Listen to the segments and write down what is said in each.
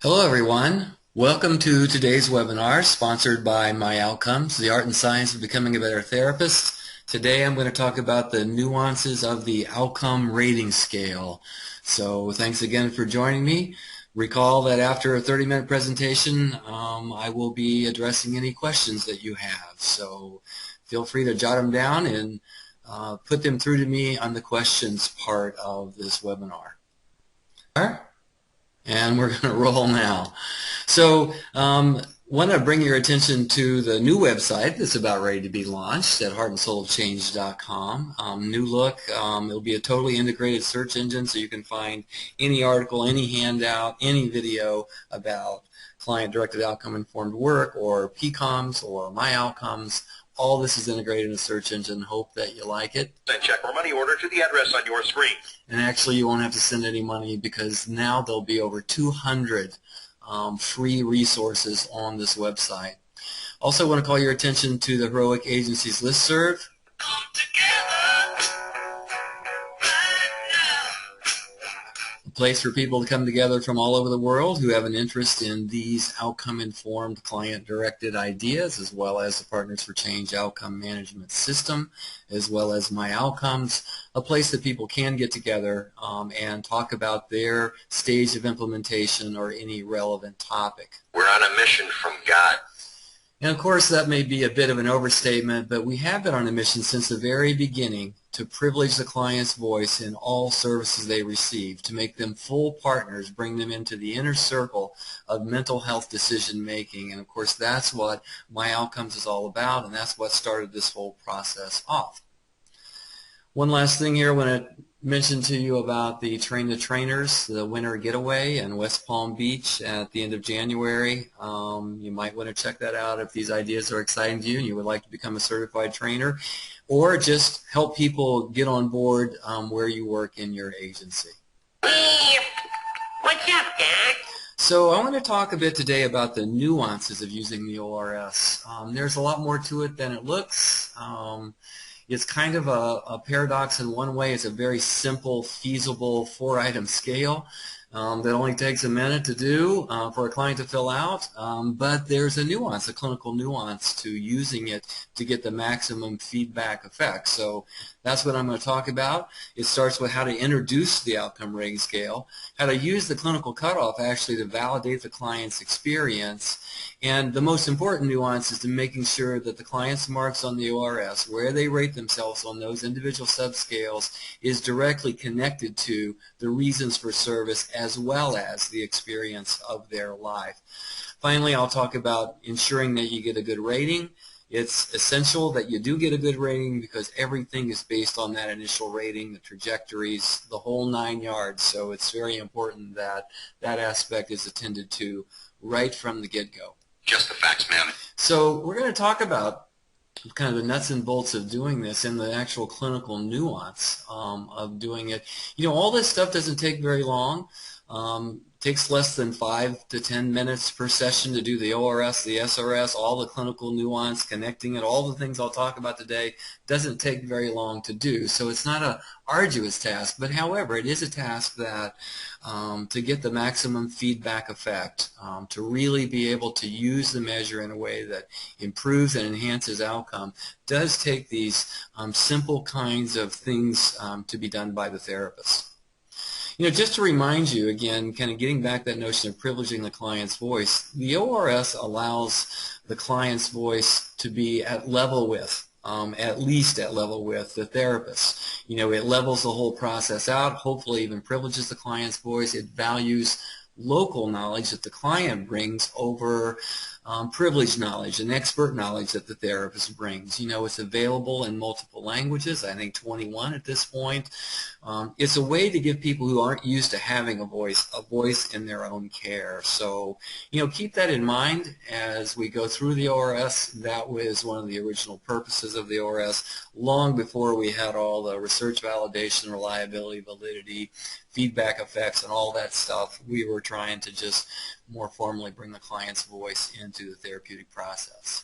Hello everyone. Welcome to today's webinar sponsored by My Outcomes, the art and science of becoming a better therapist. Today I'm going to talk about the nuances of the outcome rating scale. So thanks again for joining me. Recall that after a 30-minute presentation I will be addressing any questions that you have. So feel free to jot them down and put them through to me on the questions part of this webinar. And we're going to roll now. So want to bring your attention to the new website that's about ready to be launched at heartandsoulofchange.com. New look. It'll be a totally integrated search engine, so you can find any article, any handout, any video about client-directed outcome-informed work or PCOMs or My Outcomes. All this is integrated in a search engine. Hope that you like it. Send check or money order to the address on your screen. And actually, you won't have to send any money because now there'll be over 200 free resources on this website. Also, I want to call your attention to the Heroic Agencies listserv. Come together right now. A place for people to come together from all over the world who have an interest in these outcome-informed, client-directed ideas, as well as the Partners for Change outcome management system, as well as My Outcomes, a place that people can get together and talk about their stage of implementation or any relevant topic. We're on a mission from God. And of course, that may be a bit of an overstatement, but we have been on a mission since the very beginning to privilege the client's voice in all services they receive, to make them full partners, bring them into the inner circle of mental health decision making. And of course, that's what My Outcomes is all about, and that's what started this whole process off. One last thing here, I want to mention to you about the Train the Trainers, the winter getaway in West Palm Beach at the end of January. You might want to check that out if these ideas are exciting to you and you would like to become a certified trainer, or just help people get on board where you work in your agency. What's up, Dad? So I want to talk a bit today about the nuances of using the ORS. There's a lot more to it than it looks. It's kind of a paradox in one way. It's a very simple, feasible 4-item scale that only takes a minute to do for a client to fill out, but there's a nuance, a clinical nuance to using it to get the maximum feedback effect. So that's what I'm going to talk about. It starts with how to introduce the outcome rating scale, how to use the clinical cutoff actually to validate the client's experience, and the most important nuance is to making sure that the client's marks on the ORS, where they rate themselves on those individual subscales, is directly connected to the reasons for service as well as the experience of their life. Finally, I'll talk about ensuring that you get a good rating. It's essential that you do get a good rating because everything is based on that initial rating, the trajectories, the whole 9 yards. So it's very important that that aspect is attended to right from the get-go. Just the facts, ma'am. So we're going to talk about kind of the nuts and bolts of doing this and the actual clinical nuance of doing it. You know, all this stuff doesn't take very long. Takes less than 5 to 10 minutes per session to do the ORS, the SRS, all the clinical nuance, connecting it, all the things I'll talk about today. Doesn't take very long to do. So it's not an arduous task, but however, it is a task that to get the maximum feedback effect, to really be able to use the measure in a way that improves and enhances outcome, does take these simple kinds of things to be done by the therapist. You know, just to remind you again, kind of getting back that notion of privileging the client's voice, the ORS allows the client's voice to be at level with, at least at level with the therapist. You know, it levels the whole process out, hopefully even privileges the client's voice. It values local knowledge that the client brings over privileged knowledge and expert knowledge that the therapist brings. You know, it's available in multiple languages, I think 21 at this point. It's a way to give people who aren't used to having a voice in their own care. So, you know, keep that in mind as we go through the ORS. That was one of the original purposes of the ORS long before we had all the research validation, reliability, validity, feedback effects, and all that stuff. We were trying to just more formally bring the client's voice into the therapeutic process.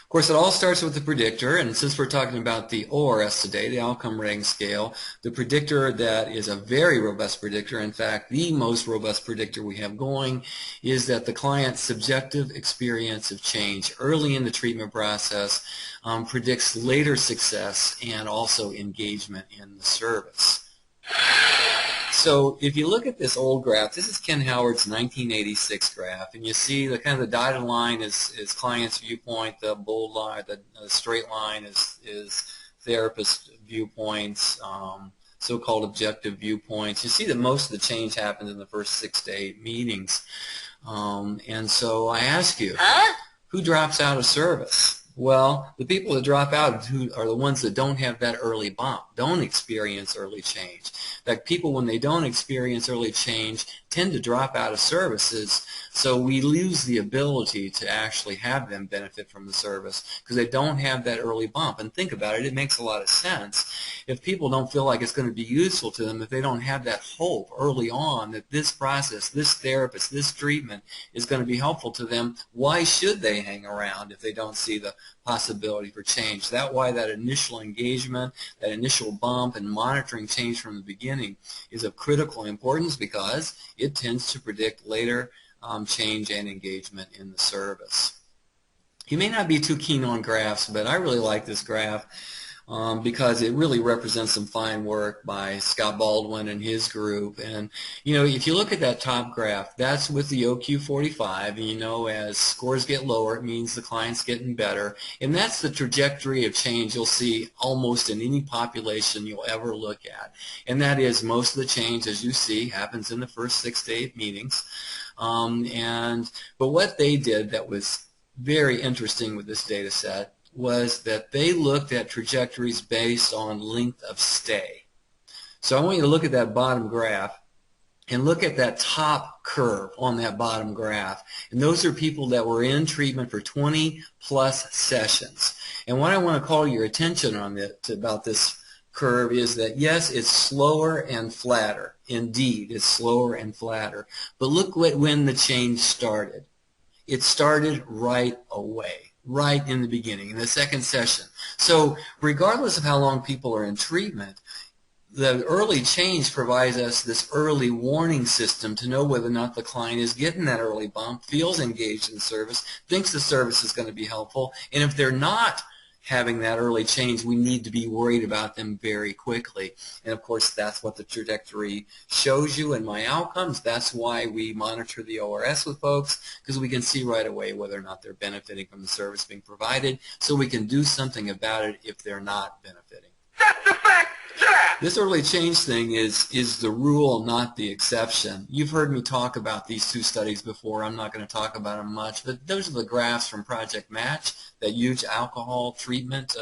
Of course, it all starts with the predictor, and since we're talking about the ORS today, the Outcome Rating Scale, the predictor that is a very robust predictor, in fact, the most robust predictor we have going, is that the client's subjective experience of change early in the treatment process predicts later success and also engagement in the service. So if you look at this old graph, this is Ken Howard's 1986 graph, and you see the kind of the dotted line is client's viewpoint, the bold line, the straight line is therapist viewpoints, so-called objective viewpoints. You see that most of the change happens in the first 6 to 8 meetings. And so I ask you, who drops out of service? Well, the people that drop out are the ones that don't have that early bump, don't experience early change. In fact, people, when they don't experience early change, tend to drop out of services, so we lose the ability to actually have them benefit from the service because they don't have that early bump. And think about it, it makes a lot of sense. If people don't feel like it's going to be useful to them, if they don't have that hope early on that this process, this therapist, this treatment is going to be helpful to them, why should they hang around if they don't see the possibility for change? That's why that initial engagement, that initial bump, and monitoring change from the beginning is of critical importance because it tends to predict later change and engagement in the service. You may not be too keen on graphs, but I really like this graph because it really represents some fine work by Scott Baldwin and his group. And you know, if you look at that top graph, that's with the OQ45, and you know, as scores get lower, it means the client's getting better, and that's the trajectory of change you'll see almost in any population you'll ever look at. And that is, most of the change, as you see, happens in the first 6 to 8 meetings. But what they did that was very interesting with this data set was that they looked at trajectories based on length of stay. So I want you to look at that bottom graph and look at that top curve on that bottom graph. And those are people that were in treatment for 20 plus sessions. And what I want to call your attention on about this curve is that, yes, it's slower and flatter. Indeed, it's slower and flatter. But look when the change started. It started right away, right in the beginning, in the second session. So regardless of how long people are in treatment, the early change provides us this early warning system to know whether or not the client is getting that early bump, feels engaged in the service, thinks the service is going to be helpful, and if they're not having that early change, we need to be worried about them very quickly. And of course, that's what the trajectory shows you in my outcomes. That's why we monitor the ORS with folks, because we can see right away whether or not they're benefiting from the service being provided, so we can do something about it if they're not benefiting. That's the fact! This early change thing is the rule, not the exception. You've heard me talk about these two studies before. I'm not going to talk about them much, but those are the graphs from Project Match, that huge alcohol treatment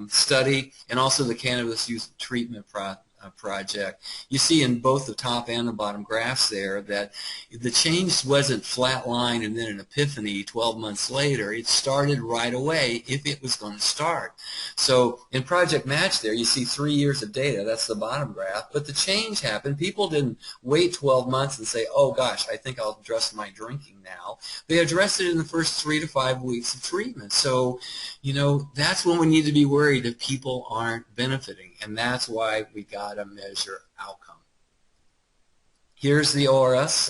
study, and also the Cannabis Youth Treatment Project. You see in both the top and the bottom graphs there that the change wasn't flat line and then an epiphany 12 months later. It started right away if it was going to start. So in Project Match there, you see 3 years of data. That's the bottom graph. But the change happened. People didn't wait 12 months and say, oh gosh, I think I'll address my drinking now. They addressed it in the first 3 to 5 weeks of treatment. So, you know, that's when we need to be worried if people aren't benefiting. And that's why we got to measure outcome. Here's the ORS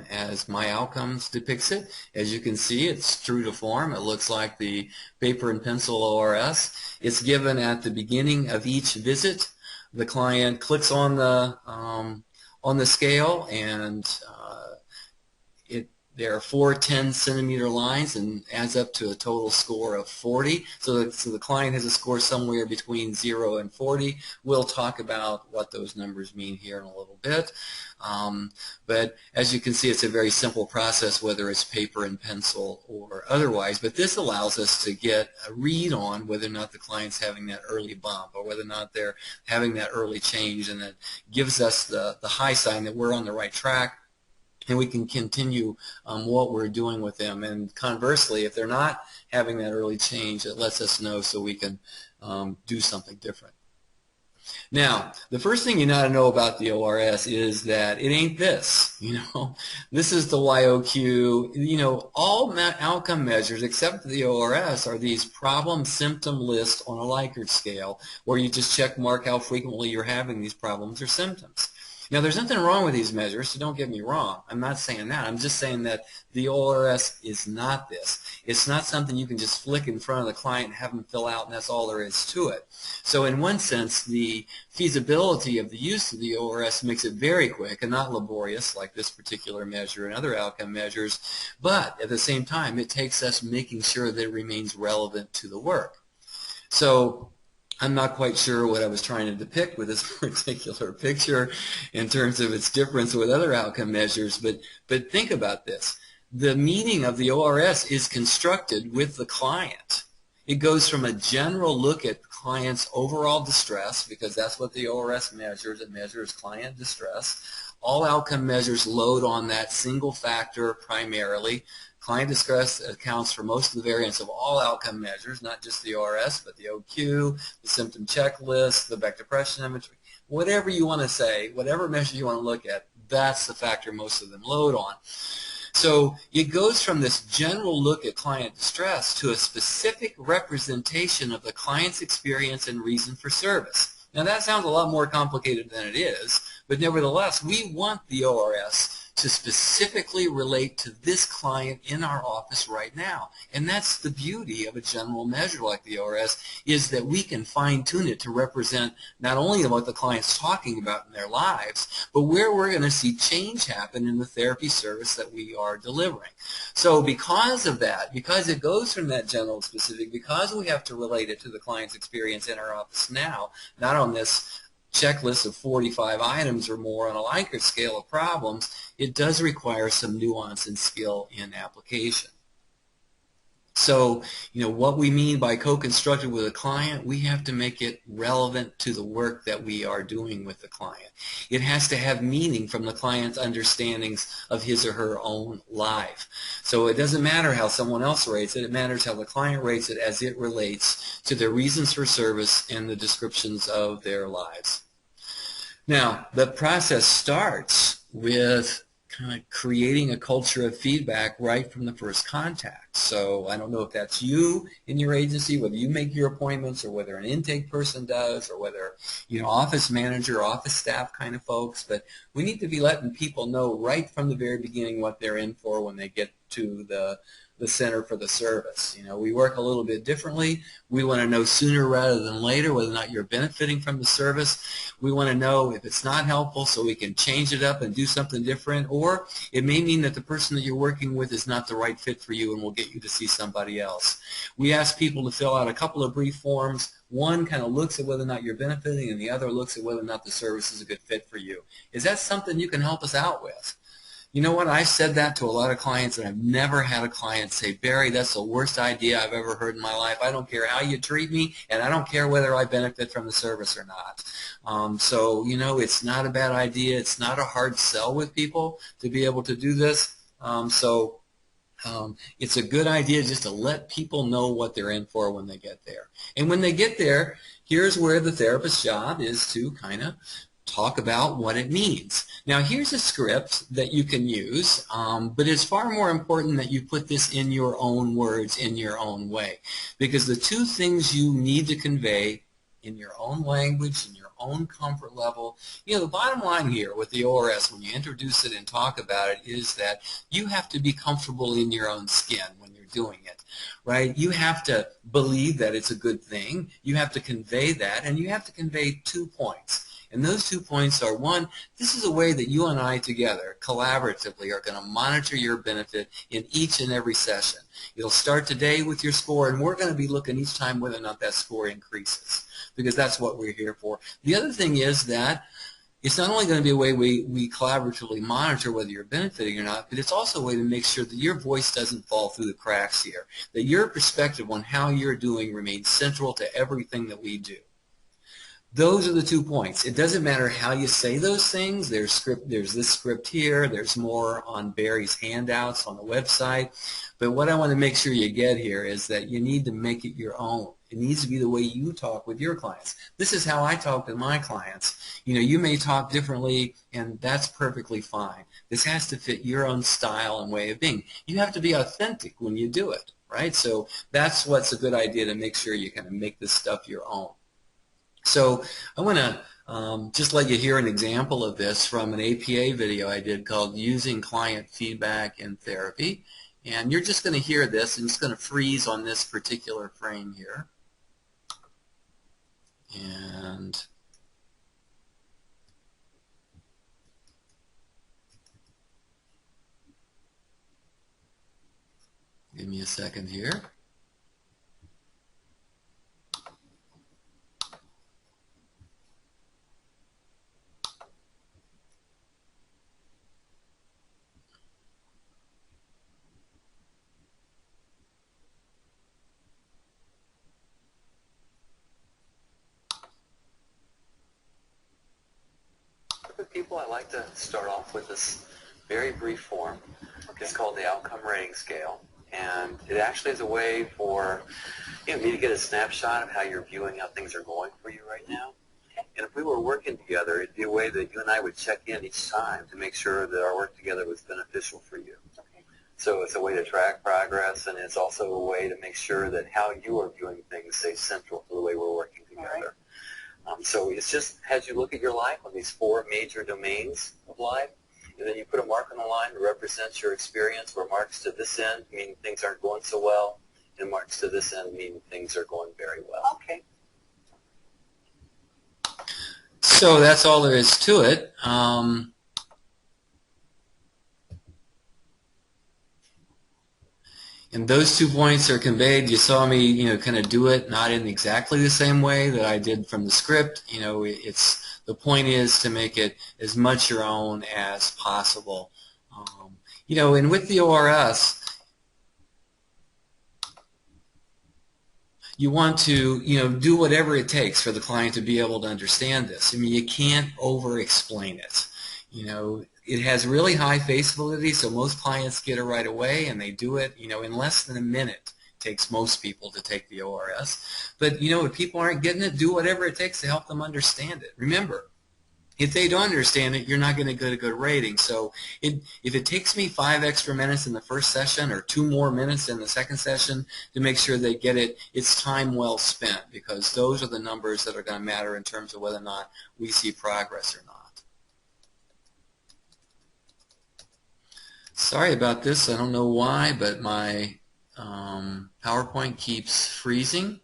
as my outcomes depicts it. As you can see, it's true to form. It looks like the paper and pencil ORS. It's given at the beginning of each visit. The client clicks on the scale, and there are 4 10-centimeter lines and adds up to a total score of 40. So the client has a score somewhere between 0 and 40. We'll talk about what those numbers mean here in a little bit. But as you can see, it's a very simple process, whether it's paper and pencil or otherwise. But this allows us to get a read on whether or not the client's having that early bump or whether or not they're having that early change, and that gives us the high sign that we're on the right track, and we can continue what we're doing with them. And conversely, if they're not having that early change, it lets us know so we can do something different. Now, the first thing you got to know about the ORS is that it ain't this. This is the YOQ. All outcome measures except the ORS are these problem symptom lists on a Likert scale, where you just check mark how frequently you're having these problems or symptoms. Now, there's nothing wrong with these measures, so don't get me wrong. I'm not saying that. I'm just saying that the ORS is not this. It's not something you can just flick in front of the client and have them fill out, and that's all there is to it. So in one sense, the feasibility of the use of the ORS makes it very quick and not laborious like this particular measure and other outcome measures, but at the same time, it takes us making sure that it remains relevant to the work. So I'm not quite sure what I was trying to depict with this particular picture in terms of its difference with other outcome measures, but think about this. The meaning of the ORS is constructed with the client. It goes from a general look at the client's overall distress, because that's what the ORS measures. It measures client distress. All outcome measures load on that single factor primarily. Client distress accounts for most of the variance of all outcome measures, not just the ORS, but the OQ, the symptom checklist, the Beck Depression Inventory, whatever you want to say, whatever measure you want to look at, that's the factor most of them load on. So it goes from this general look at client distress to a specific representation of the client's experience and reason for service. Now that sounds a lot more complicated than it is, but nevertheless, we want the ORS to specifically relate to this client in our office right now. And that's the beauty of a general measure like the ORS, is that we can fine-tune it to represent not only what the client's talking about in their lives, but where we're going to see change happen in the therapy service that we are delivering. So because of that, because it goes from that general to specific, because we have to relate it to the client's experience in our office now, not on this checklist of 45 items or more on a Likert scale of problems, it does require some nuance and skill in application. So, what we mean by co-constructed with a client, we have to make it relevant to the work that we are doing with the client. It has to have meaning from the client's understandings of his or her own life. So it doesn't matter how someone else rates it, it matters how the client rates it as it relates to their reasons for service and the descriptions of their lives. Now, the process starts with kind of creating a culture of feedback right from the first contact. So I don't know if that's you in your agency, whether you make your appointments or whether an intake person does or whether, office manager, office staff kind of folks, but we need to be letting people know right from the very beginning what they're in for when they get to the center for the service. We work a little bit differently. We want to know sooner rather than later whether or not you're benefiting from the service. We want to know if it's not helpful so we can change it up and do something different, or it may mean that the person that you're working with is not the right fit for you and we'll get you to see somebody else. We ask people to fill out a couple of brief forms. One kind of looks at whether or not you're benefiting and the other looks at whether or not the service is a good fit for you. Is that something you can help us out with? You know what? I said that to a lot of clients, and I've never had a client say, Barry, that's the worst idea I've ever heard in my life. I don't care how you treat me, and I don't care whether I benefit from the service or not. So, it's not a bad idea. It's not a hard sell with people to be able to do this. It's a good idea just to let people know what they're in for when they get there. And when they get there, here's where the therapist's job is to kind of talk about what it means. Now here's a script that you can use, but it's far more important that you put this in your own words, in your own way, because the two things you need to convey in your own language, in your own comfort level, the bottom line here with the ORS when you introduce it and talk about it is that you have to be comfortable in your own skin when you're doing it, right? You have to believe that it's a good thing, you have to convey that, and you have to convey 2 points. And those 2 points are, one, this is a way that you and I together, collaboratively, are going to monitor your benefit in each and every session. It'll start today with your score, and we're going to be looking each time whether or not that score increases, because that's what we're here for. The other thing is that it's not only going to be a way we collaboratively monitor whether you're benefiting or not, but it's also a way to make sure that your voice doesn't fall through the cracks here, that your perspective on how you're doing remains central to everything that we do. Those are the 2 points. It doesn't matter how you say those things. There's this script here. There's more on Barry's handouts on the website. But what I want to make sure you get here is that you need to make it your own. It needs to be the way you talk with your clients. This is how I talk with my clients. You know, you may talk differently, and that's perfectly fine. This has to fit your own style and way of being. You have to be authentic when you do it, right? So that's what's a good idea, to make sure you kind of make this stuff your own. So I want to just let you hear an example of this from an APA video I did called Using Client Feedback in Therapy. And you're just going to hear this, and it's going to freeze on this particular frame here. And give me a second here. People, I like to start off with this very brief form. Okay. It's called the Outcome Rating Scale, and it actually is a way for me to get a snapshot of how you're viewing how things are going for you right now. Okay. And if we were working together, it'd be a way that you and I would check in each time to make sure that our work together was beneficial for you. Okay. So it's a way to track progress, and it's also a way to make sure that how you are viewing things stays central to the way we're working together. So it's just as you look at your life on these 4 major domains of life, and then you put a mark on the line that represents your experience, where marks to this end mean things aren't going so well, and marks to this end mean things are going very well. Okay. So that's all there is to it. And those 2 points are conveyed. You saw me, kind of do it, not in exactly the same way that I did from the script. The point is to make it as much your own as possible. And with the ORS, you want to, do whatever it takes for the client to be able to understand this. I mean, you can't over-explain it. It has really high face validity, so most clients get it right away, and they do it, in less than a minute. It takes most people to take the ORS. But, if people aren't getting it, do whatever it takes to help them understand it. Remember, if they don't understand it, you're not going to get a good rating. So if it takes me 5 extra minutes in the first session or 2 more minutes in the second session to make sure they get it, it's time well spent, because those are the numbers that are going to matter in terms of whether or not we see progress or not. Sorry about this. I don't know why, but my PowerPoint keeps freezing.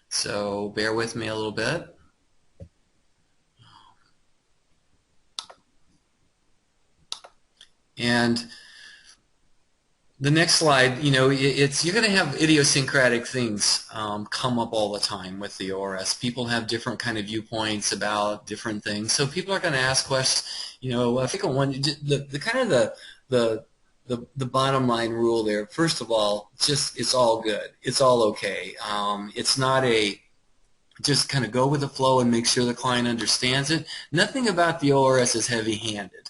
So bear with me a little bit. And the next slide, you're going to have idiosyncratic things come up all the time with the ORS. People have different kind of viewpoints about different things, so people are going to ask questions. I think the bottom line rule there. First of all, it's all good. It's all okay. It's not just kind of go with the flow and make sure the client understands it. Nothing about the ORS is heavy-handed.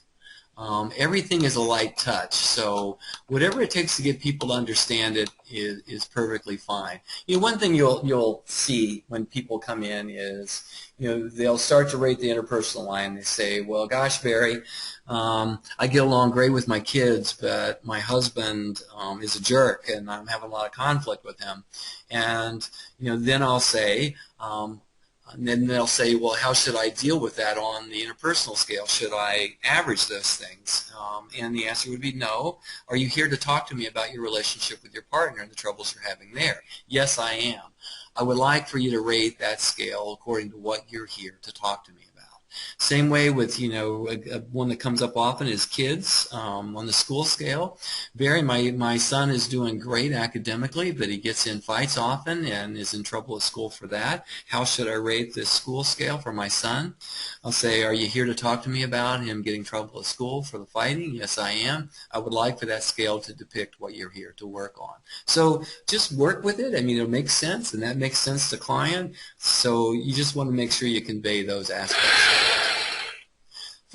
Everything is a light touch, so whatever it takes to get people to understand it is perfectly fine. One thing you'll see when people come in is, they'll start to rate the interpersonal line. They say, well, gosh, Barry, I get along great with my kids, but my husband is a jerk, and I'm having a lot of conflict with him. And then I'll say, and then they'll say, well, how should I deal with that on the interpersonal scale? Should I average those things? And the answer would be no. Are you here to talk to me about your relationship with your partner and the troubles you're having there? Yes, I am. I would like for you to rate that scale according to what you're here to talk to me about. Same way with, one that comes up often is kids on the school scale. Barry, my son is doing great academically, but he gets in fights often and is in trouble at school for that. How should I rate this school scale for my son? I'll say, are you here to talk to me about him getting trouble at school for the fighting? Yes, I am. I would like for that scale to depict what you're here to work on. So just work with it. I mean, it'll make sense, and that makes sense to client. So you just want to make sure you convey those aspects.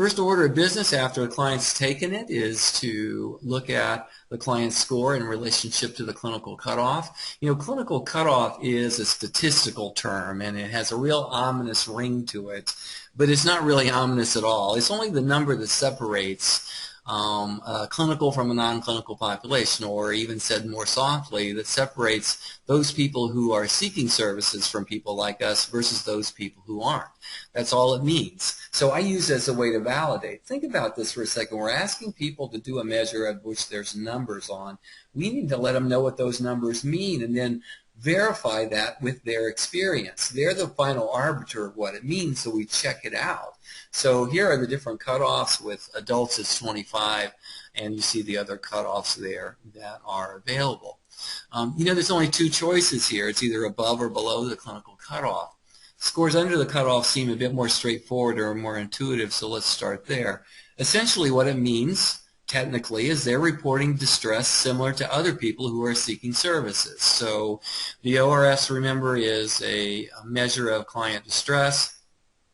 First order of business after the client's taken it is to look at the client's score in relationship to the clinical cutoff. You know, clinical cutoff is a statistical term, and it has a real ominous ring to it, but it's not really ominous at all. It's only the number that separates a clinical from a non-clinical population, or even said more softly, that separates those people who are seeking services from people like us versus those people who aren't. That's all it means. So I use it as a way to validate. Think about this for a second. We're asking people to do a measure of which there's numbers on. We need to let them know what those numbers mean and then verify that with their experience. They're the final arbiter of what it means, so we check it out. So here are the different cutoffs. With adults it's 25, and you see the other cutoffs there that are available. You know, there's only two choices here. It's either above or below the clinical cutoff. Scores under the cutoff seem a bit more straightforward or more intuitive, so let's start there. Essentially what it means technically is they're reporting distress similar to other people who are seeking services. So the ORS, remember, is a measure of client distress,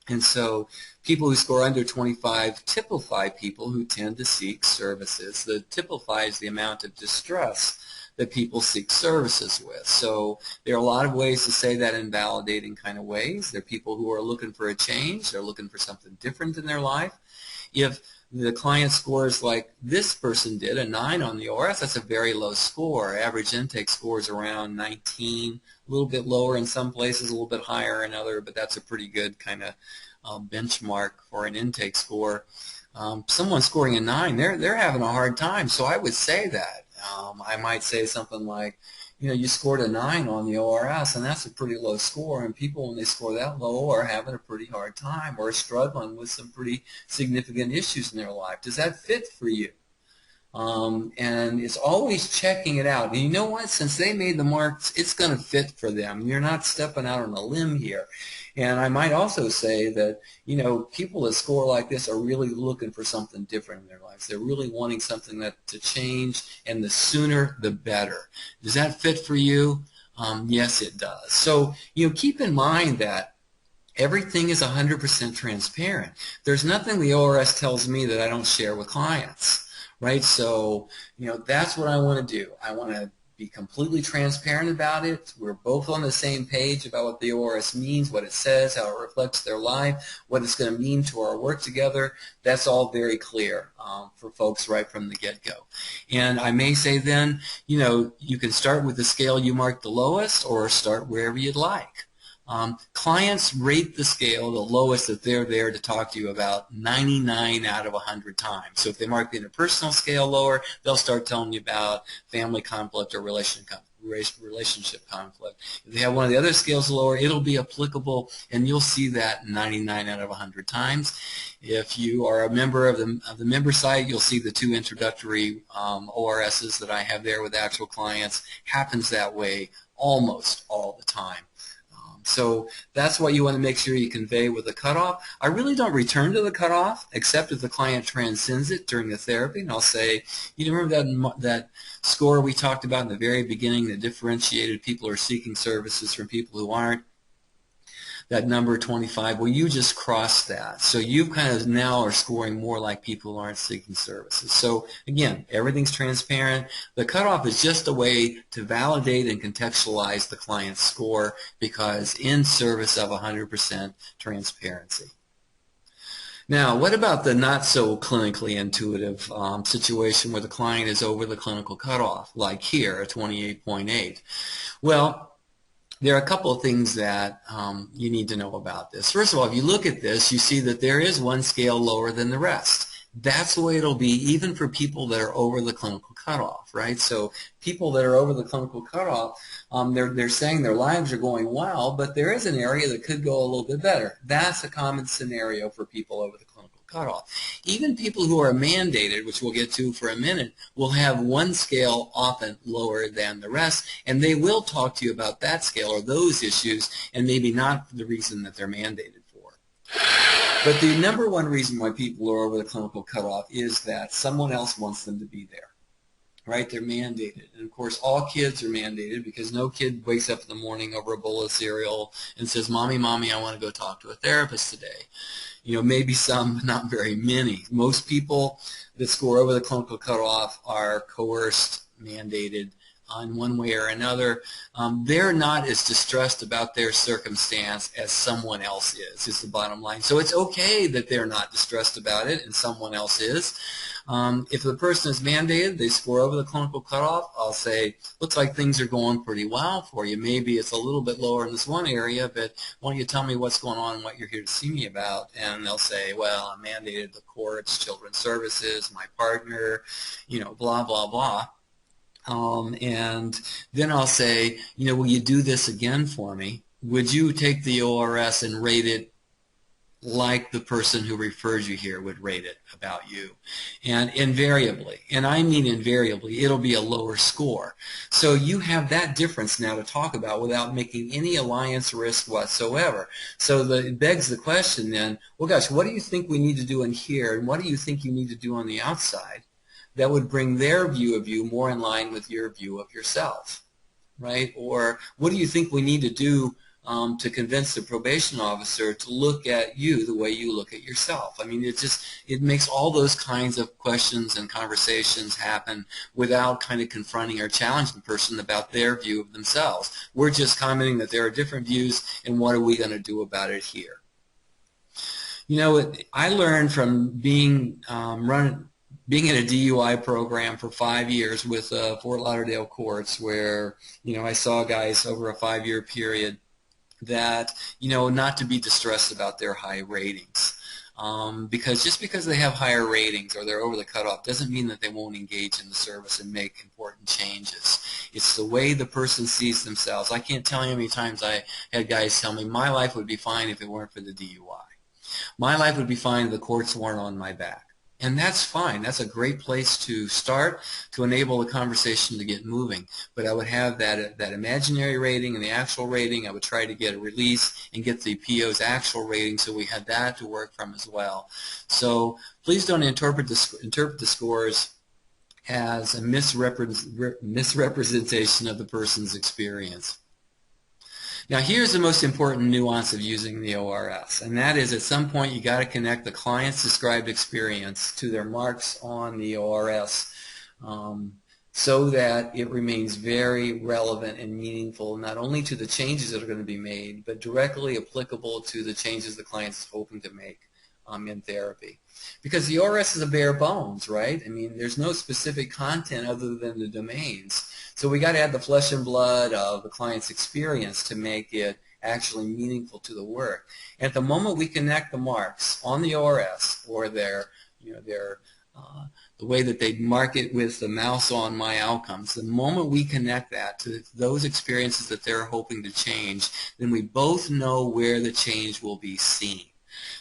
and so people who score under 25 typify people who tend to seek services. The typify is the amount of distress that people seek services with. So there are a lot of ways to say that in validating kind of ways. There are people who are looking for a change. They're looking for something different in their life. If the client scores like this person did, a 9 on the ORS, that's a very low score. Average intake score is around 19, a little bit lower in some places, a little bit higher in other, but that's a pretty good kind of benchmark for an intake score. Someone scoring a 9, they're having a hard time, so I would say that. I might say something like, you know, you scored a 9 on the ORS, and that's a pretty low score, and people, when they score that low, are having a pretty hard time or struggling with some pretty significant issues in their life. Does that fit for you? And it's always checking it out. And you know what? Since they made the marks, it's going to fit for them. You're not stepping out on a limb here. And I might also say that, you know, people that score like this are really looking for something different in their lives. They're really wanting something to change, and the sooner the better. Does that fit for you? Yes, it does. So, you know, keep in mind that everything is 100% transparent. There's nothing the ORS tells me that I don't share with clients, right? So, you know, that's what I want to do. I want to be completely transparent about it. We're both on the same page about what the ORS means, what it says, how it reflects their life, what it's going to mean to our work together. That's all very clear for folks right from the get-go. And I may say then, you know, you can start with the scale you marked the lowest or start wherever you'd like. Clients rate the scale the lowest that they're there to talk to you about 99 out of 100 times. So if they mark the interpersonal scale lower, they'll start telling you about family conflict or relationship conflict. If they have one of the other scales lower, it'll be applicable, and you'll see that 99 out of 100 times. If you are a member of the member site, you'll see the 2 introductory ORSs that I have there with actual clients. Happens that way almost all the time. So that's what you want to make sure you convey with the cutoff. I really don't return to the cutoff except if the client transcends it during the therapy, and I'll say, you remember that score we talked about in the very beginning that differentiated people who are seeking services from people who aren't? That number 25, well, you just crossed that. So you kind of now are scoring more like people who aren't seeking services. So again, everything's transparent. The cutoff is just a way to validate and contextualize the client's score, because in service of 100% transparency. Now, what about the not so clinically intuitive situation where the client is over the clinical cutoff, like here, a 28.8? Well, there are a couple of things that you need to know about this. First of all, if you look at this, you see that there is one scale lower than the rest. That's the way it'll be even for people that are over the clinical cutoff, right? So people that are over the clinical cutoff, they're saying their lives are going well, but there is an area that could go a little bit better. That's a common scenario for people over the clinical cutoff. Even people who are mandated, which we'll get to for a minute, will have one scale often lower than the rest, and they will talk to you about that scale or those issues, and maybe not the reason that they're mandated for. But the number one reason why people are over the clinical cutoff is that someone else wants them to be there. right? They're mandated. And of course, all kids are mandated because no kid wakes up in the morning over a bowl of cereal and says, Mommy, Mommy, I want to go talk to a therapist today. Maybe some, but not very many. Most people that score over the clinical cutoff are coerced, mandated in one way or another. They're not as distressed about their circumstance as someone else is the bottom line. So it's okay that they're not distressed about it and someone else is. If the person is mandated, they score over the clinical cutoff, I'll say, looks like things are going pretty well for you. Maybe it's a little bit lower in this one area, but why don't you tell me what's going on and what you're here to see me about? And they'll say, well, I'm mandated the courts, children's services, my partner, blah, blah, blah. And then I'll say, will you do this again for me? Would you take the ORS and rate it like the person who referred you here would rate it about you? And invariably, and I mean invariably, it'll be a lower score. So you have that difference now to talk about without making any alliance risk whatsoever. So it begs the question then, well, gosh, what do you think we need to do in here, and what do you think you need to do on the outside that would bring their view of you more in line with your view of yourself, right? Or what do you think we need to do to convince the probation officer to look at you the way you look at yourself? I mean, it makes all those kinds of questions and conversations happen without kind of confronting or challenging the person about their view of themselves. We're just commenting that there are different views, and what are we going to do about it here? I learned from being in a DUI program for 5 years with Fort Lauderdale courts, where I saw guys over a 5-year period that not to be distressed about their high ratings, because just because they have higher ratings or they're over the cutoff doesn't mean that they won't engage in the service and make important changes. It's the way the person sees themselves. I can't tell you how many times I had guys tell me my life would be fine if it weren't for the DUI. My life would be fine if the courts weren't on my back. And that's fine. That's a great place to start to enable the conversation to get moving. But I would have that imaginary rating and the actual rating. I would try to get a release and get the PO's actual rating, so we had that to work from as well. So please don't interpret the scores as a misrepresentation of the person's experience. Now here's the most important nuance of using the ORS, and that is at some point you got to connect the client's described experience to their marks on the ORS so that it remains very relevant and meaningful, not only to the changes that are going to be made, but directly applicable to the changes the client's hoping to make in therapy. Because the ORS is a bare bones, right? I mean, there's no specific content other than the domains. So we got to add the flesh and blood of the client's experience to make it actually meaningful to the work. At the moment we connect the marks on the ORS, or the way that they mark it with the mouse on My Outcomes, the moment we connect that to those experiences that they're hoping to change, then we both know where the change will be seen.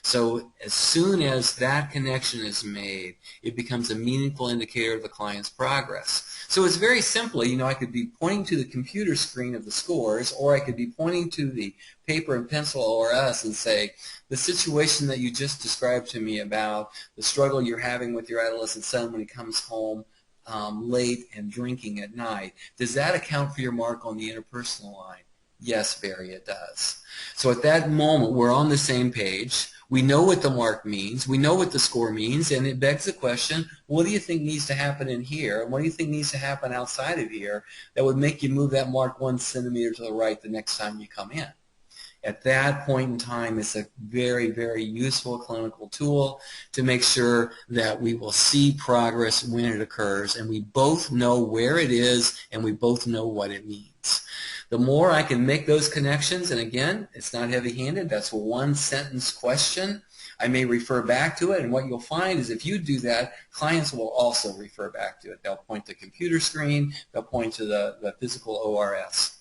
So as soon as that connection is made, it becomes a meaningful indicator of the client's progress. So it's very simple. I could be pointing to the computer screen of the scores, or I could be pointing to the paper and pencil ORS and say, the situation that you just described to me about the struggle you're having with your adolescent son when he comes home late and drinking at night, does that account for your mark on the interpersonal line? Yes, Barry, it does. So at that moment, we're on the same page. We know what the mark means. We know what the score means, and it begs the question, what do you think needs to happen in here? And what do you think needs to happen outside of here that would make you move that mark 1 centimeter to the right the next time you come in? At that point in time, it's a very, very useful clinical tool to make sure that we will see progress when it occurs, and we both know where it is, and we both know what it means. The more I can make those connections, and again, it's not heavy-handed, that's a 1-sentence question. I may refer back to it, and what you'll find is if you do that, clients will also refer back to it. They'll point to the computer screen, they'll point to the physical ORS.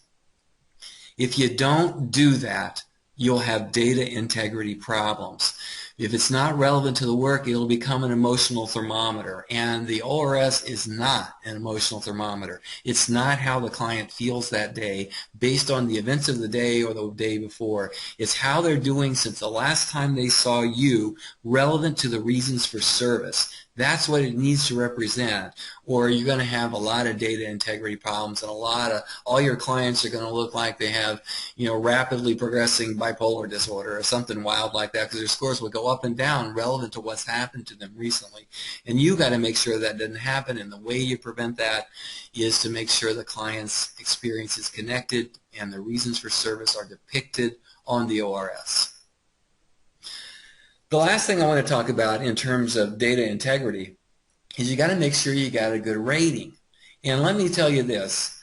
If you don't do that, you'll have data integrity problems. If it's not relevant to the work, it'll become an emotional thermometer, and the ORS is not an emotional thermometer. It's not how the client feels that day based on the events of the day or the day before. It's how they're doing since the last time they saw you, relevant to the reasons for service. That's what it needs to represent, or you're going to have a lot of data integrity problems, and all your clients are going to look like they have, rapidly progressing bipolar disorder or something wild like that, because their scores will go up and down relevant to what's happened to them recently. And you got to make sure that doesn't happen, and the way you prevent that is to make sure the client's experience is connected and the reasons for service are depicted on the ORS. The last thing I want to talk about in terms of data integrity is you got to make sure you got a good rating. And let me tell you this,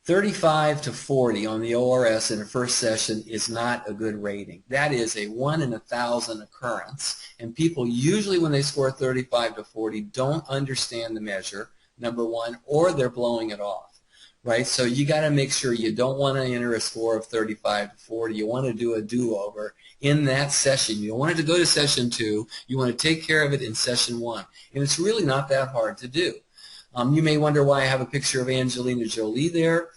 35 to 40 on the ORS in the first session is not a good rating. That is a 1 in 1,000 occurrence, and people usually when they score 35 to 40 don't understand the measure, number one, or they're blowing it off. Right, so you got to make sure you don't want to enter a score of 35 to 40. You want to do a do-over in that session. You don't want it to go to session 2. You want to take care of it in session 1. And it's really not that hard to do. You may wonder why I have a picture of Angelina Jolie there.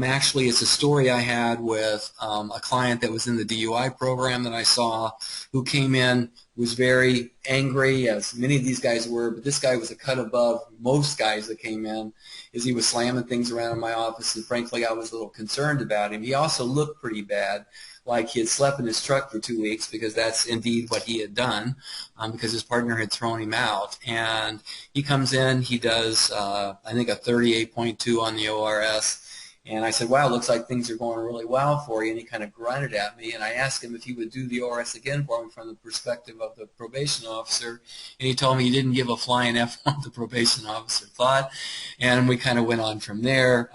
Actually, it's a story I had with a client that was in the DUI program that I saw, who came in, was very angry, as many of these guys were, but this guy was a cut above most guys that came in, as he was slamming things around in my office, and frankly, I was a little concerned about him. He also looked pretty bad, like he had slept in his truck for 2 weeks, because that's indeed what he had done, because his partner had thrown him out. And he comes in, he does, I think, a 38.2 on the ORS. And I said, wow, looks like things are going really well for you. And he kind of grunted at me. And I asked him if he would do the ORS again for me from the perspective of the probation officer. And he told me he didn't give a flying F what the probation officer thought. And we kind of went on from there.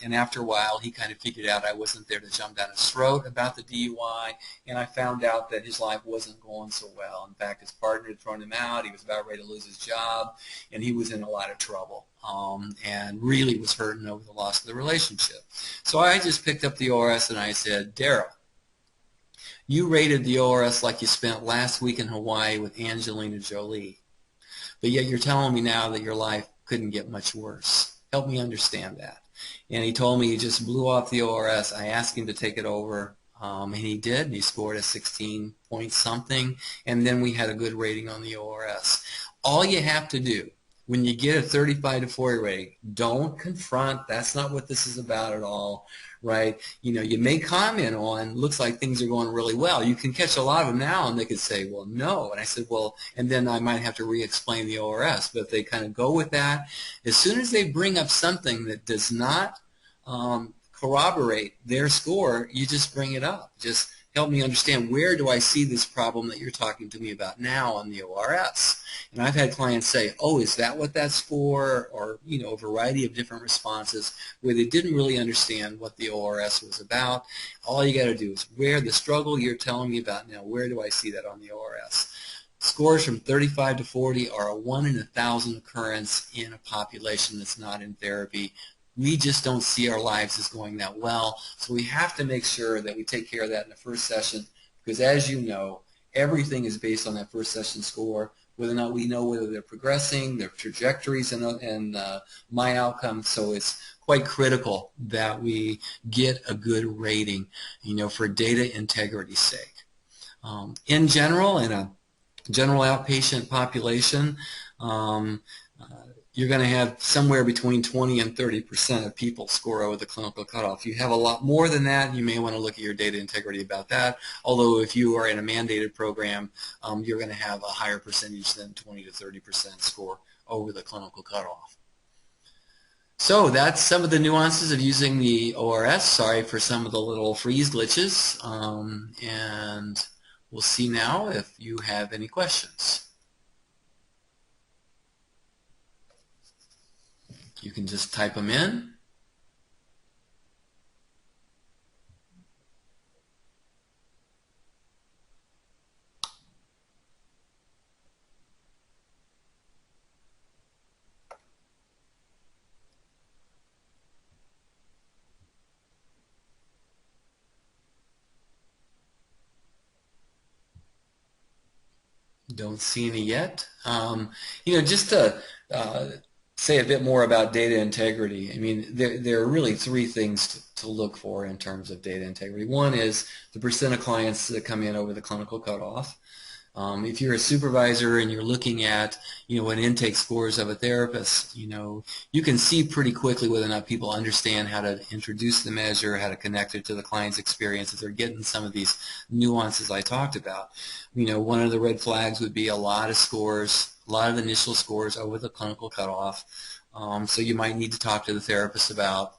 And after a while, he kind of figured out I wasn't there to jump down his throat about the DUI. And I found out that his life wasn't going so well. In fact, his partner had thrown him out. He was about ready to lose his job. And he was in a lot of trouble. And really was hurting over the loss of the relationship. So I just picked up the ORS and I said, Daryl, you rated the ORS like you spent last week in Hawaii with Angelina Jolie, but yet you're telling me now that your life couldn't get much worse. Help me understand that. And he told me he just blew off the ORS. I asked him to take it over, and he did. And he scored a 16 point something, and then we had a good rating on the ORS. All you have to do when you get a 35 to 40 rating, don't confront. That's not what this is about at all, right? You may comment on, looks like things are going really well. You can catch a lot of them now, and they could say, well, no. And I said, well, and then I might have to re-explain the ORS. But if they kind of go with that, as soon as they bring up something that does not corroborate their score, you just bring it up. Just help me understand, where do I see this problem that you're talking to me about now on the ORS? And I've had clients say, oh, is that what that's for? Or, a variety of different responses where they didn't really understand what the ORS was about. All you got to do is, where the struggle you're telling me about now, where do I see that on the ORS? Scores from 35 to 40 are a 1 in 1,000 occurrence in a population that's not in therapy. We just don't see our lives as going that well, so we have to make sure that we take care of that in the first session, because as you know, everything is based on that first session score, whether or not we know whether they're progressing, their trajectories, and my outcome. So it's quite critical that we get a good rating, for data integrity's sake. In general, in a general outpatient population, you're going to have somewhere between 20 and 30% of people score over the clinical cutoff. If you have a lot more than that, you may want to look at your data integrity about that. Although if you are in a mandated program, you're going to have a higher percentage than 20 to 30% score over the clinical cutoff. So that's some of the nuances of using the ORS. Sorry for some of the little freeze glitches. And we'll see now if you have any questions. You can just type them in. Don't see any yet. Just to say a bit more about data integrity. I mean, there are really three things to look for in terms of data integrity. One is the percent of clients that come in over the clinical cutoff. If you're a supervisor and you're looking at, an intake scores of a therapist, you can see pretty quickly whether or not people understand how to introduce the measure, how to connect it to the client's experience, if they're getting some of these nuances I talked about. One of the red flags would be a lot of scores, a lot of initial scores over the clinical cutoff. So you might need to talk to the therapist about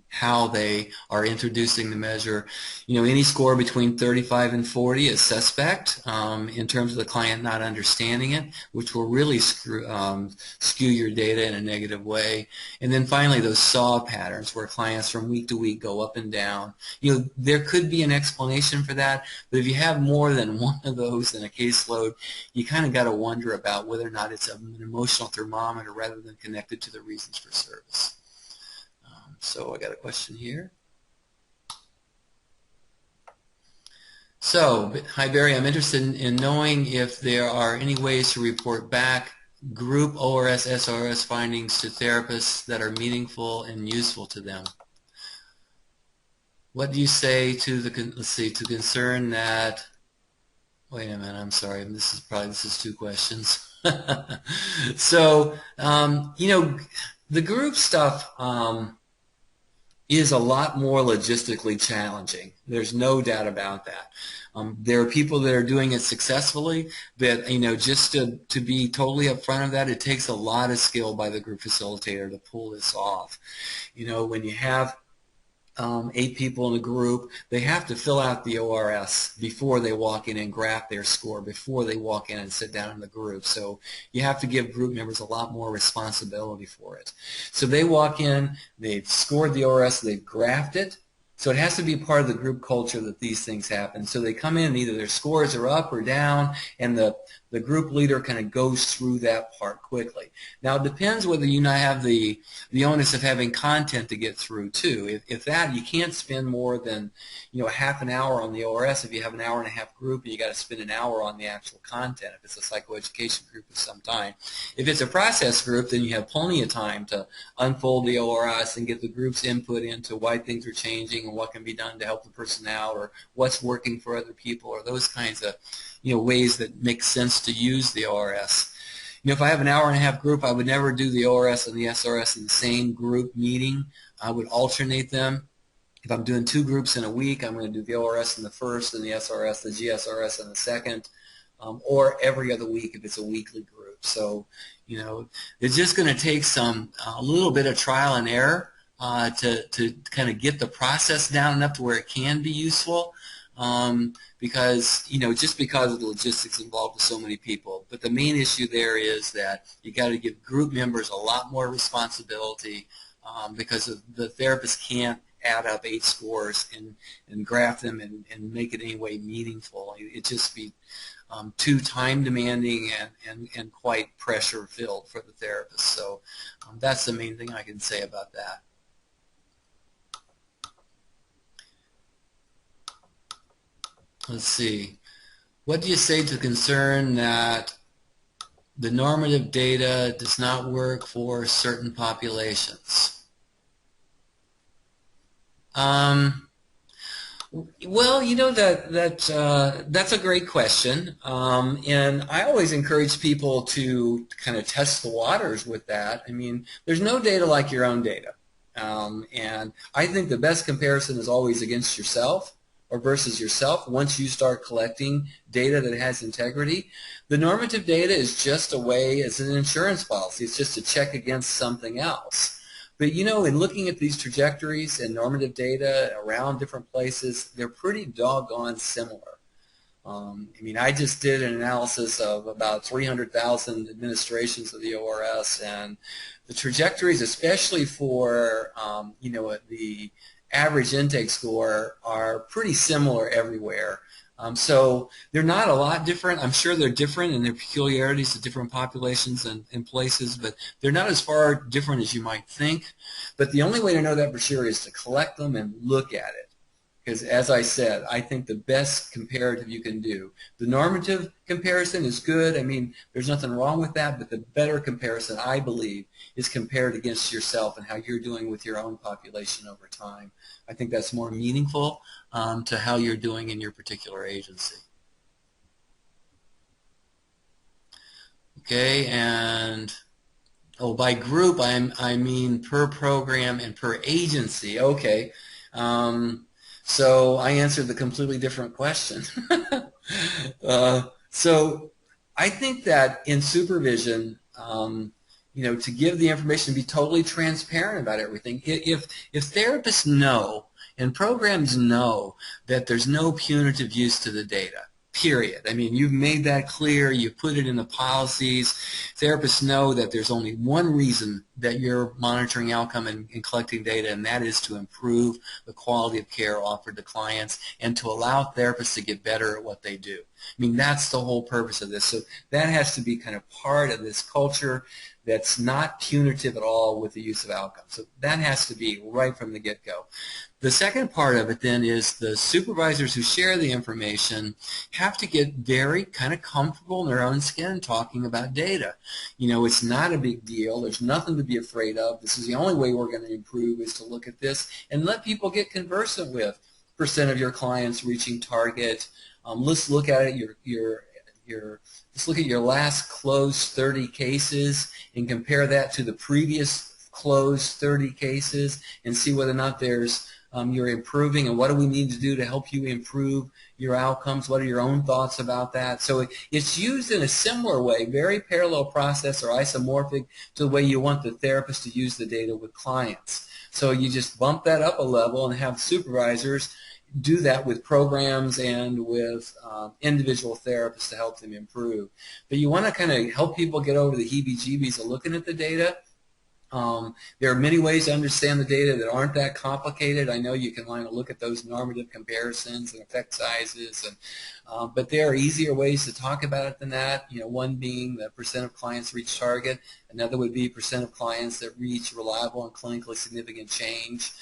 how they are introducing the measure. Any score between 35 and 40 is suspect in terms of the client not understanding it, which will really skew your data in a negative way. And then finally, those SAW patterns where clients from week to week go up and down. There could be an explanation for that, but if you have more than one of those in a caseload, you kind of got to wonder about whether or not it's an emotional thermometer rather than connected to the reasons for service. So I got a question here. So, hi Barry, I'm interested in knowing if there are any ways to report back group ORS, SRS findings to therapists that are meaningful and useful to them. What do you say to the, to concern that, wait a minute, I'm sorry, this is two questions. So, the group stuff, is a lot more logistically challenging. There's no doubt about that. There are people that are doing it successfully, but just to be totally upfront of that, it takes a lot of skill by the group facilitator to pull this off. When you have 8 people in a group, they have to fill out the ORS before they walk in and graph their score, before they walk in and sit down in the group. So you have to give group members a lot more responsibility for it. So they walk in, they've scored the ORS, they've graphed it. So it has to be part of the group culture that these things happen. So they come in and either their scores are up or down, and the group leader kind of goes through that part quickly. Now it depends whether you now have the onus of having content to get through too. If that, you can't spend more than a half an hour on the ORS. If you have an hour and a half group, and you got to spend an hour on the actual content. If it's a psychoeducation group of some time, if it's a process group, then you have plenty of time to unfold the ORS and get the group's input into why things are changing and what can be done to help the person out, or what's working for other people, or those kinds of ways that make sense to use the ORS. If I have an hour and a half group, I would never do the ORS and the SRS in the same group meeting. I would alternate them. If I'm doing 2 groups in a week, I'm going to do the ORS in the first and the SRS, the GSRS in the second, or every other week if it's a weekly group. So, it's just going to take a little bit of trial and error to kind of get the process down enough to where it can be useful. Because, just because of the logistics involved with so many people. But the main issue there is that you got to give group members a lot more responsibility because the therapist can't add up 8 scores and graph them and make it any way meaningful. It'd just be too time demanding and quite pressure filled for the therapist. So that's the main thing I can say about that. Let's see. What do you say to the concern that the normative data does not work for certain populations? Well, that's a great question, and I always encourage people to kind of test the waters with that. I mean, there's no data like your own data, and I think the best comparison is always against yourself, or versus yourself. Once you start collecting data that has integrity, the normative data is just a way, it's an insurance policy, it's just a check against something else. But in looking at these trajectories and normative data around different places, they're pretty doggone similar. I just did an analysis of about 300,000 administrations of the ORS, and the trajectories, especially for the average intake score, are pretty similar everywhere. So they're not a lot different. I'm sure they're different in their peculiarities to different populations and places, but they're not as far different as you might think. But the only way to know that for sure is to collect them and look at it. Because as I said, I think the best comparative you can do. The normative comparison is good. I mean, there's nothing wrong with that, but the better comparison, I believe, is compared against yourself and how you're doing with your own population over time. I think that's more meaningful to how you're doing in your particular agency. Okay, and oh, by group I mean per program and per agency. Okay, so I answered the completely different question. So I think that in supervision, to give the information, be totally transparent about everything. If therapists know and programs know that there's no punitive use to the data, period. I mean, you've made that clear. You put it in the policies. Therapists know that there's only one reason that you're monitoring outcome and collecting data, and that is to improve the quality of care offered to clients and to allow therapists to get better at what they do. I mean, that's the whole purpose of this. So that has to be kind of part of this culture that's not punitive at all with the use of outcomes. So that has to be right from the get-go. The second part of it then is the supervisors who share the information have to get very kind of comfortable in their own skin talking about data. It's not a big deal. There's nothing to be afraid of. This is the only way we're going to improve is to look at this and let people get conversant with percent of your clients reaching target. Let's look at it. Let's look at your last closed 30 cases and compare that to the previous closed 30 cases and see whether or not you're improving, and what do we need to do to help you improve your outcomes? What are your own thoughts about that? So it's used in a similar way, very parallel process or isomorphic to the way you want the therapist to use the data with clients. So you just bump that up a level and have supervisors do that with programs and with individual therapists to help them improve. But you want to kind of help people get over the heebie-jeebies of looking at the data. There are many ways to understand the data that aren't that complicated. I know you can look at those normative comparisons and effect sizes, but there are easier ways to talk about it than that. One being the percent of clients reach target. Another would be percent of clients that reach reliable and clinically significant change.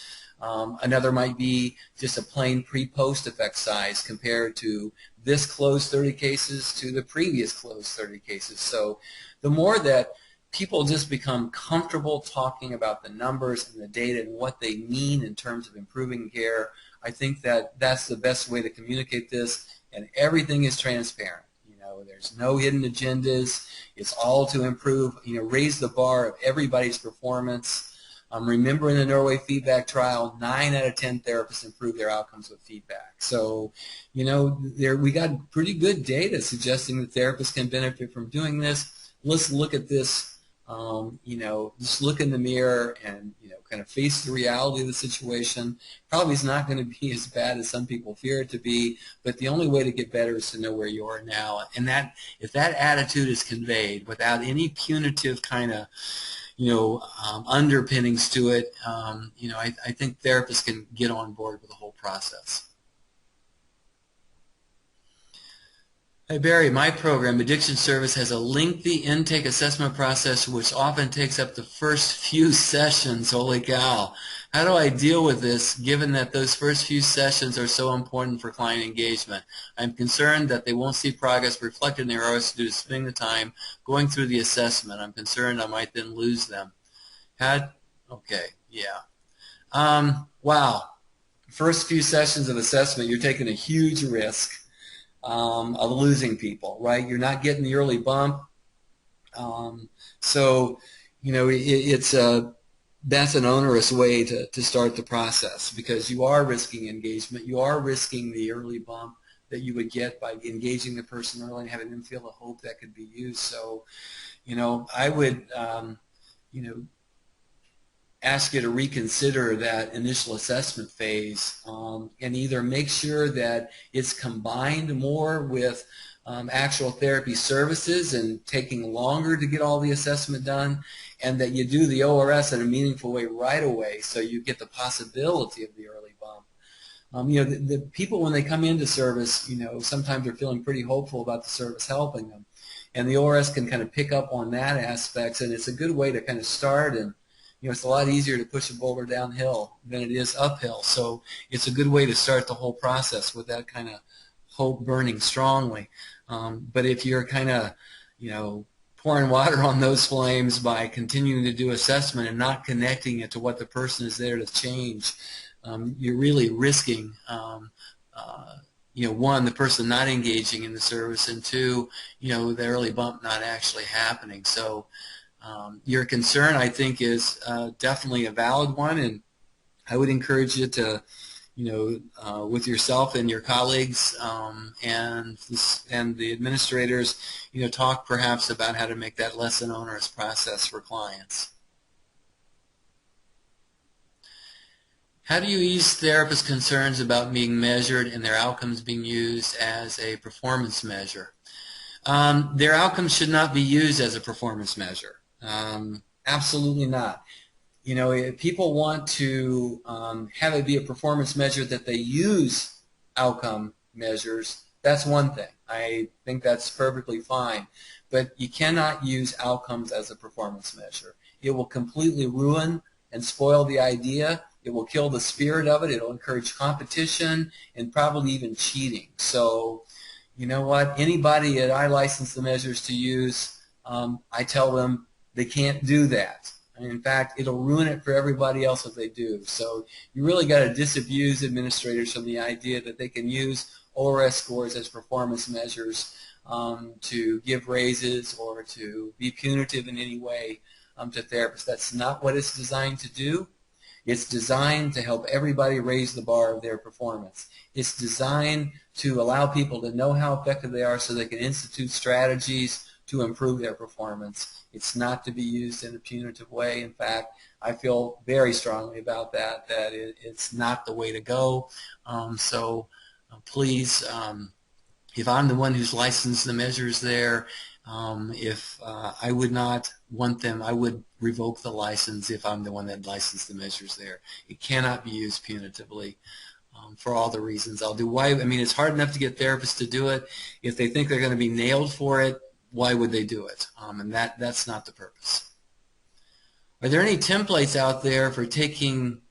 Another might be just a plain pre-post effect size compared to this closed 30 cases to the previous closed 30 cases. So the more that people just become comfortable talking about the numbers and the data and what they mean in terms of improving care, I think that that's the best way to communicate this, and everything is transparent. There's no hidden agendas. It's all to improve, raise the bar of everybody's performance. Remember in the Norway feedback trial, 9 out of 10 therapists improved their outcomes with feedback. So, we got pretty good data suggesting that therapists can benefit from doing this. Let's look at this. Just look in the mirror and, kind of face the reality of the situation. Probably it's not going to be as bad as some people fear it to be, but the only way to get better is to know where you are now. And if that attitude is conveyed without any punitive kind of, underpinnings to it, I think therapists can get on board with the whole process. Hi Barry, my program, Addiction Service, has a lengthy intake assessment process which often takes up the first few sessions. Holy cow. How do I deal with this given that those first few sessions are so important for client engagement? I'm concerned that they won't see progress reflected in their ROS due to spending the time going through the assessment. I'm concerned I might then lose them. Okay, yeah. Wow. First few sessions of assessment, you're taking a huge risk of losing people, right? You're not getting the early bump. So, that's an onerous way to start the process because you are risking engagement. You are risking the early bump that you would get by engaging the person early and having them feel the hope that could be used. So, I would, ask you to reconsider that initial assessment phase and either make sure that it's combined more with actual therapy services and taking longer to get all the assessment done, and that you do the ORS in a meaningful way right away so you get the possibility of the early bump. The people when they come into service, sometimes they're feeling pretty hopeful about the service helping them, and the ORS can kind of pick up on that aspect, and it's a good way to kind of start. And it's a lot easier to push a boulder downhill than it is uphill. So it's a good way to start the whole process with that kind of hope burning strongly. But if you're kind of, pouring water on those flames by continuing to do assessment and not connecting it to what the person is there to change, you're really risking one, the person not engaging in the service, and two, the early bump not actually happening. So your concern, I think, is definitely a valid one, and I would encourage you to, with yourself and your colleagues and the administrators, talk perhaps about how to make that less an onerous process for clients. How do you ease therapists' concerns about being measured and their outcomes being used as a performance measure? Their outcomes should not be used as a performance measure. Absolutely not. If people want to have it be a performance measure that they use outcome measures, that's one thing. I think that's perfectly fine. But you cannot use outcomes as a performance measure. It will completely ruin and spoil the idea. It will kill the spirit of it. It will encourage competition and probably even cheating. So, you know what? Anybody that I license the measures to use, I tell them they can't do that. And in fact, it'll ruin it for everybody else if they do. So you really got to disabuse administrators from the idea that they can use ORS scores as performance measures to give raises or to be punitive in any way to therapists. That's not what it's designed to do. It's designed to help everybody raise the bar of their performance. It's designed to allow people to know how effective they are so they can institute strategies to improve their performance. It's not to be used in a punitive way. In fact, I feel very strongly about that it's not the way to go. Please, if I'm the one who's licensed the measures there, if I would not want them, I would revoke the license if I'm the one that licensed the measures there. It cannot be used punitively for all the reasons I'll do. Why? I mean, it's hard enough to get therapists to do it. If they think they're going to be nailed for it, why would they do it? And that's not the purpose. Are there any templates out there for taking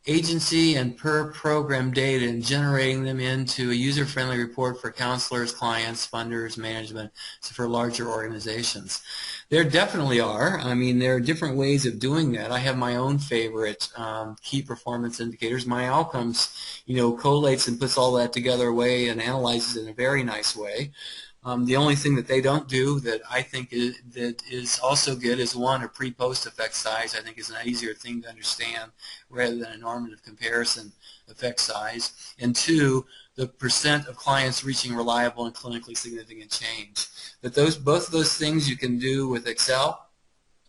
agency and per program data and generating them into a user-friendly report for counselors, clients, funders, management, so for larger organizations? There definitely are. I mean, there are different ways of doing that. I have my own favorite key performance indicators. My outcomes, collates and puts all that together away and analyzes it in a very nice way. The only thing that they don't do that I think is also good is, one, a pre-post effect size. I think is an easier thing to understand rather than a normative comparison effect size. And two, the percent of clients reaching reliable and clinically significant change. But both of those things you can do with Excel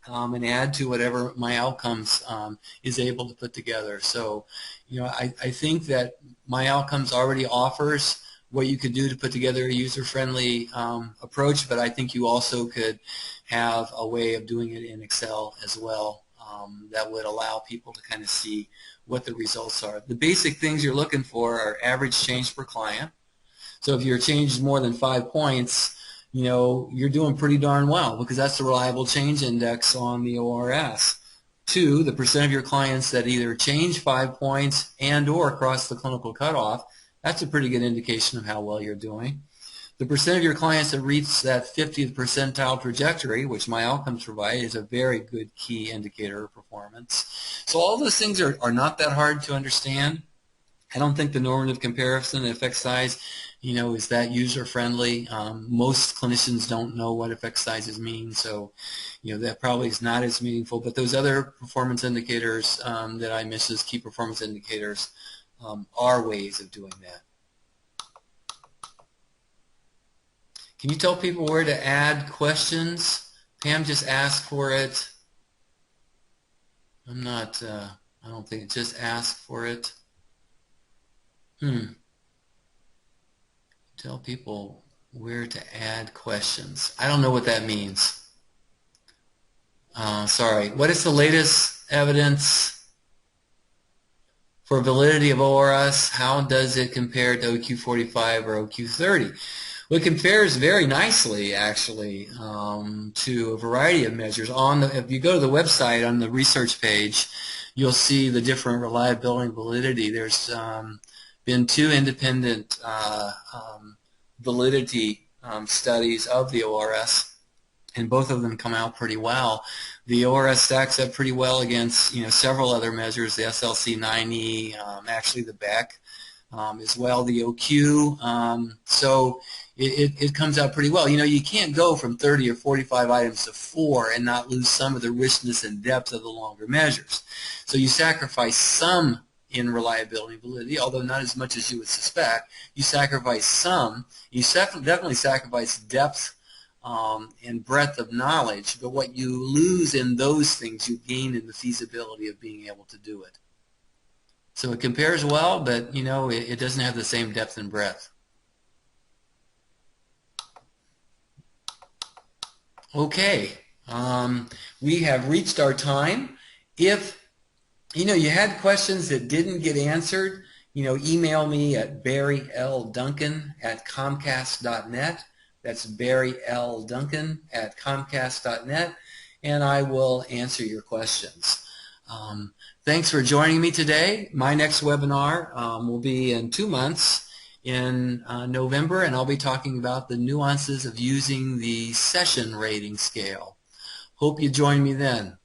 and add to whatever My Outcomes is able to put together. So, I think that My Outcomes already offers what you could do to put together a user-friendly approach, but I think you also could have a way of doing it in Excel as well that would allow people to kind of see what the results are. The basic things you're looking for are average change per client. So if your change is more than 5 points, you're doing pretty darn well because that's the reliable change index on the ORS. 2, the percent of your clients that either change 5 points and or cross the clinical cutoff. That's a pretty good indication of how well you're doing. The percent of your clients that reach that 50th percentile trajectory, which My Outcomes provide, is a very good key indicator of performance. So all those things are not that hard to understand. I don't think the normative comparison effect size, is that user-friendly. Most clinicians don't know what effect sizes mean, so that probably is not as meaningful. But those other performance indicators that I miss as key performance indicators are ways of doing that. Can you tell people where to add questions? Pam just asked for it. I don't think it just asked for it. Tell people where to add questions. I don't know what that means. Sorry. What is the latest evidence for validity of ORS? How does it compare to OQ45 or OQ30? Well, it compares very nicely, actually, to a variety of measures. If you go to the website on the research page, you'll see the different reliability and validity. There's been 2 independent validity studies of the ORS, and both of them come out pretty well. The ORS stacks up pretty well against several other measures, the SLC9E, actually the Beck, as well, the OQ. So it comes out pretty well. You know, you can't go from 30 or 45 items to 4 and not lose some of the richness and depth of the longer measures. So you sacrifice some in reliability and validity, although not as much as you would suspect. You sacrifice some. You definitely sacrifice depth and breadth of knowledge, but what you lose in those things, you gain in the feasibility of being able to do it. So it compares well, but you know, it doesn't have the same depth and breadth. Okay, we have reached our time. If you know you had questions that didn't get answered, you know, email me at barrylDuncan@comcast.net. That's barrylDuncan@comcast.net, and I will answer your questions. Thanks for joining me today. My next webinar will be in 2 months in November, and I'll be talking about the nuances of using the session rating scale. Hope you join me then.